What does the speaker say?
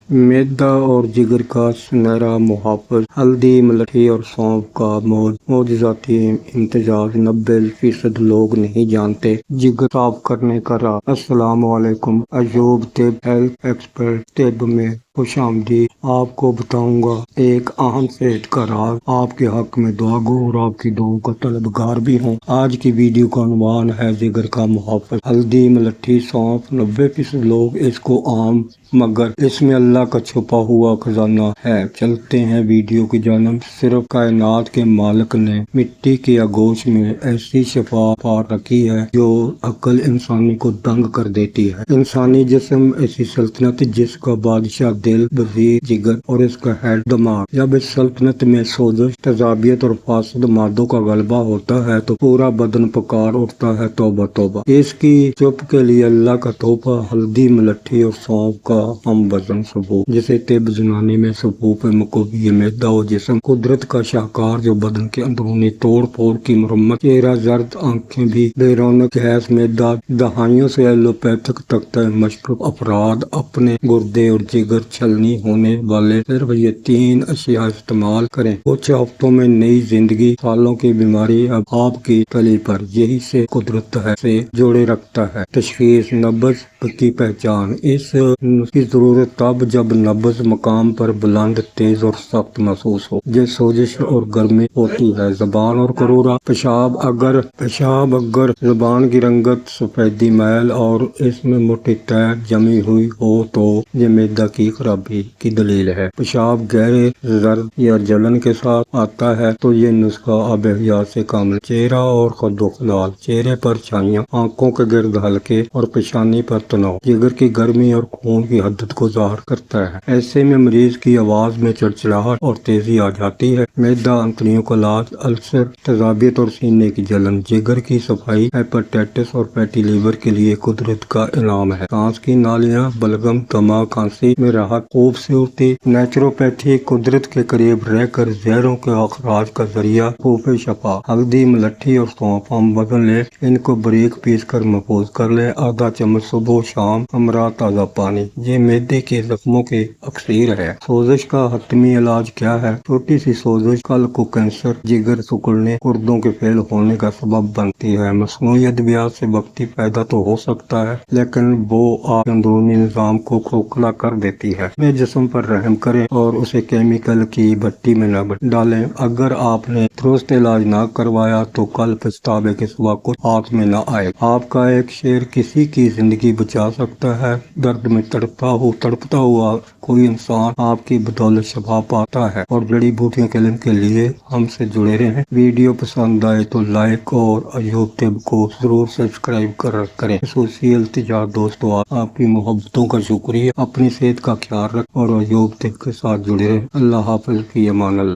میدا اور جگر کا سنہرا محافظ، ہلدی، ملٹھی اور سونف کا معجزاتی امتزاج 90% لوگ نہیں جانتے۔ جگر صاف کرنے کا راز۔ السلام علیکم، ایوب طب ہیلتھ ایکسپرٹ طب میں خوش آمدید۔ آپ کو بتاؤں گا ایک اہم صحت کا راز، آپ کے حق میں دعا گو اور آپ کی دعاؤں کا طلبگار بھی ہوں۔ آج کی ویڈیو کا عنوان ہے جگر کا محافظ، ہلدی، ملٹھی، سونف۔ 90% لوگ اس کو عام مگر اس میں اللہ کا چھپا ہوا خزانہ ہے۔ چلتے ہیں ویڈیو کی جانب۔ صرف کائنات کے مالک نے مٹی کی آغوش میں ایسی شفا پا رکھی ہے جو عقل انسانی کو دنگ کر دیتی ہے۔ انسانی جسم ایسی سلطنت جس کا بادشاہ دل، وزیر جگر اور اس کا ہیڈ دماغ۔ جب اس سلطنت میں سوزش، تیزابیت اور فاسد مادوں کا غلبہ ہوتا ہے تو پورا بدن پکار اٹھتا ہے، توبہ توبہ! اس کی چپ کے لیے اللہ کا تحفہ ہلدی، ملٹھی اور سونف کا ہم وزن ثبوت، جسے طب یونانی میں صفوف مکوی میدا و جسم، قدرت کا شاہکار جو بدن کے اندرونی توڑ پھوڑ کی مرمت، چہرہ زرد، آنکھیں بھی بے رونق، گیس میدا۔ دہائیوں سے ایلوپیتھک تختہ مشرف افراد اپنے گردے اور جگر چھلنی ہونے والے صرف یہ 3 اشیاء استعمال کریں، کچھ ہفتوں میں نئی زندگی، سالوں کی بیماری اب آپ کی تلی پر۔ یہی سے قدرت ہے سے جوڑے رکھتا ہے۔ تشخیص، نبض کی پہچان۔ اس کی ضرورت تب جب نبض مقام پر بلند، تیز اور سخت محسوس ہو، جیسے سوزش اور گرمی ہوتی ہے۔ زبان اور قرورہ۔ پیشاب اگر زبان کی رنگت سفیدی میل اور اس میں موٹی تہہ جمی ہوئی ہو تو یہ میدا کی خرابی کی دلیل ہے۔ پیشاب گہرے زرد یا جلن کے ساتھ آتا ہے تو یہ نسخہ آب حیات سے کامل۔ چہرہ اور خد و خلال۔ چہرے پر چھائیاں، آنکھوں کے گرد ہلکے اور پیشانی پر تناؤ، جگر کی گرمی اور خون کی حدت کو ظاہر کرتا ہے۔ ایسے میں مریض کی آواز میں چڑچڑاہٹ اور تیزی آ جاتی ہے۔ میدا، انتڑیوں کا علاج، السر، تیزابیت اور سینے کی جلن۔ جگر کی صفائی، ہیپاٹائٹس اور فیٹی لیور کے لیے قدرت کا انعام ہے۔ سانس کی نالیاں، بلغم، دمہ، کھانسی میں راحت۔ خوبصورتی، نیچروپیتھی، قدرت کے قریب رہ کر زہروں کے اخراج کا ذریعہ، خوف شفا۔ ہلدی، ملٹھی اور سونف ہم وزن لے، ان کو باریک پیس کر محفوظ کر لیں۔ آدھا چمچ صبح و شام ہمراہ تازہ پانی۔ یہ معدے کے زخموں کی اکسیر ہے۔ سوزش کا حتمی علاج کیا ہے؟ چھوٹی سی سوزش قلب کو کینسر، جگر سکڑنے، گردوں کے فیل ہونے کا سبب بنتی ہے۔ مصنوعی ادویات سے وقتی فائدہ تو ہو سکتا ہے لیکن وہ آپ کے اندرونی نظام کو کھوکھلا کر دیتی ہے۔ اپنے جسم پر رحم کریں اور اسے کیمیکل کی بھٹی میں نہ ڈالیں۔ اگر آپ نے درست علاج نہ کروایا تو کل پچھتاوے کے سوا کچھ ہاتھ میں نہ آئے۔ آپ کا ایک شعر کسی کی زندگی بچا سکتا ہے۔ درد میں تڑپتا ہوا کوئی انسان آپ کی بدولت شفا پاتا ہے۔ اور جڑی بوٹیوں کے علم کے لیے ہم سے جڑے رہیں۔ ویڈیو پسند آئے تو لائک اور ایوب طب کو ضرور سبسکرائب کریں۔ خصوصی التجا دوستو، آپ کی محبتوں کا شکریہ۔ اپنی صحت کا خیال رکھیں اور ایوب طب کے ساتھ جڑے رہیں۔ اللہ حافظ، فی امان اللہ۔